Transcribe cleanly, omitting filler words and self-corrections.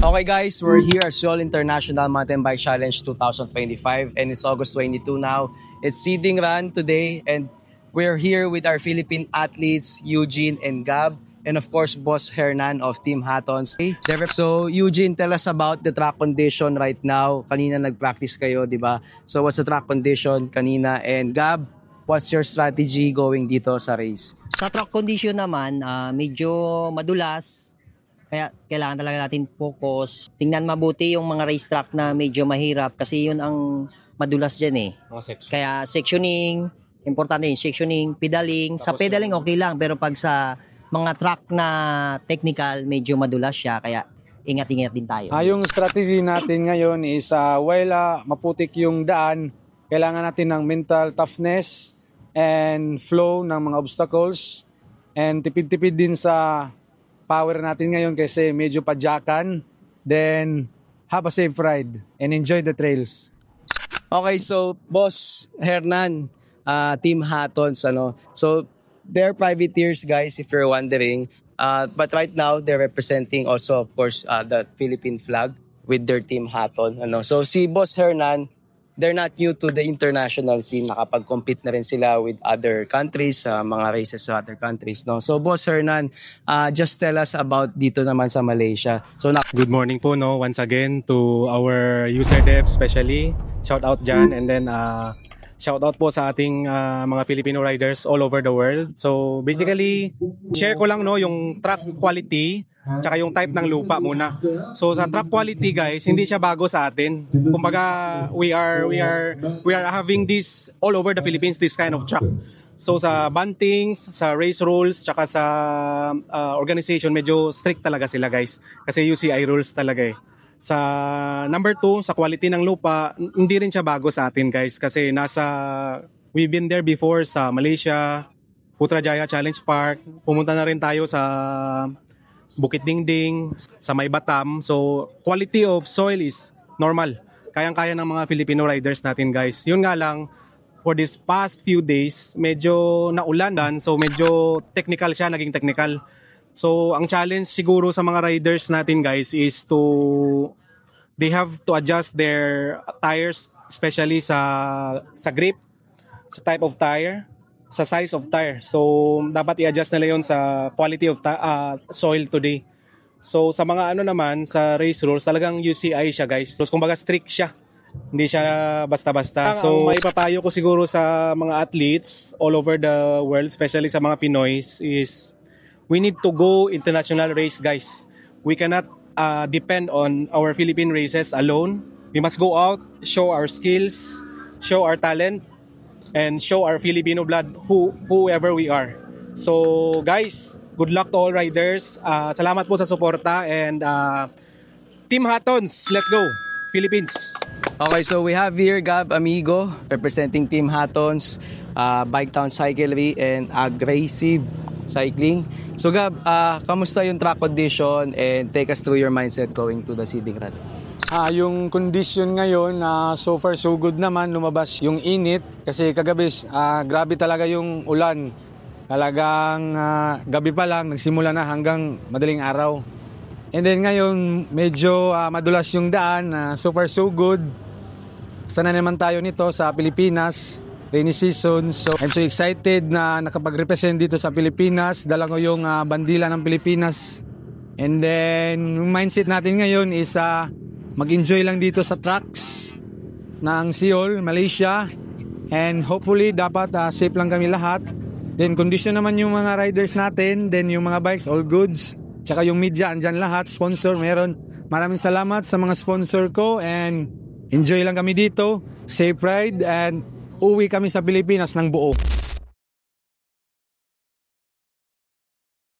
Okay guys, we're here at Seoul International Mountain Bike Challenge 2025 and it's August 22 now. It's seeding run today and we're here with our Philippine athletes Eugene and Gab and of course Boss Hernan of Team Hattons. So Eugene, tell us about the track condition right now. Kanina nag-practice kayo, di ba? So what's the track condition kanina? And Gab, what's your strategy going dito sa race? Sa track condition naman, medyo madulas. Kaya kailangan talaga natin focus. Tingnan mabuti yung mga racetrack na medyo mahirap kasi yun ang madulas dyan eh. Kaya sectioning, importante yung sectioning, pedaling. Sa pedaling okay lang pero pag sa mga track na technical, medyo madulas siya. Kaya ingat-ingat din tayo. Yung strategy natin ngayon is while maputik yung daan, kailangan natin ng mental toughness and flow ng mga obstacles and tipid-tipid din sa power natin ngayon kasi medyo padyakan. Then have a safe ride and enjoy the trails. Okay, so Boss Hernan, Team Hattons, so they're privateers guys if you're wondering, but right now they're representing also of course the Philippine flag with their Team Hatton. So si Boss Hernan, they're not new to the international scene. Nakapag-compete na rin sila with other countries, mga races sa other countries. No? So Boss Hernan, just tell us about dito naman sa Malaysia. So good morning po once again to our USRDF especially. Shout out dyan and then shout out po sa ating mga Filipino riders all over the world. So basically, share ko lang yung track quality tsaka yung type ng lupa muna. So sa track quality guys, hindi siya bago sa atin. Kumbaga we are having this all over the Philippines, this kind of track. So sa bantings, sa race rules, tsaka sa organization, medyo strict talaga sila guys. Kasi UCI rules talaga eh. Sa number 2, sa quality ng lupa, hindi rin siya bago sa atin guys. Kasi we've been there before sa Malaysia, Putrajaya Challenge Park. Pumunta na rin tayo sa Bukit Dingding, sa May Batam. So, quality of soil is normal. Kayang-kaya ng mga Filipino riders natin guys. Yun nga lang, for this past few days, medyo naulanan. So, medyo technical siya, naging technical. So, ang challenge siguro sa mga riders natin guys is they have to adjust their tires, especially sa grip, sa type of tire, sa size of tire. So, dapat i-adjust nila yon sa quality of soil today. So, sa mga naman, sa race rules, talagang UCI siya guys. So, kumbaga strict siya. Hindi siya basta-basta. So, ang maipapayo ko siguro sa mga athletes all over the world, especially sa mga Pinoy, is we need to go international race guys. We cannot depend on our Philippine races alone. We must go out, show our skills, show our talent, and show our Filipino blood whoever we are. So guys, good luck to all riders. Salamat po sa suporta and Team Hattons, let's go Philippines. Okay, so we have here Gab Amigo representing Team Hattons, Bike Town Cyclery and Aggressive Cycling. So Gab, kamusta yung track condition and take us through your mindset going to the seeding run? Yung condition ngayon, so far so good naman, lumabas yung init kasi kagabi grabe talaga yung ulan. Talagang gabi pa lang nagsimula na hanggang madaling araw. And then ngayon medyo madulas yung daan, so far so good. Sana naman tayo nito sa Pilipinas, rainy season. So I'm so excited na nakapag-represent dito sa Pilipinas. Dala ko yung bandila ng Pilipinas. And then yung mindset natin ngayon is mag-enjoy lang dito sa tracks ng Seoul, Malaysia. And hopefully dapat safe lang kami lahat. Then condition naman yung mga riders natin. Then yung mga bikes, all goods. Tsaka yung media, andyan lahat. Sponsor, meron. Maraming salamat sa mga sponsor ko. And enjoy lang kami dito. Safe ride. And uwi kami sa Pilipinas ng buo.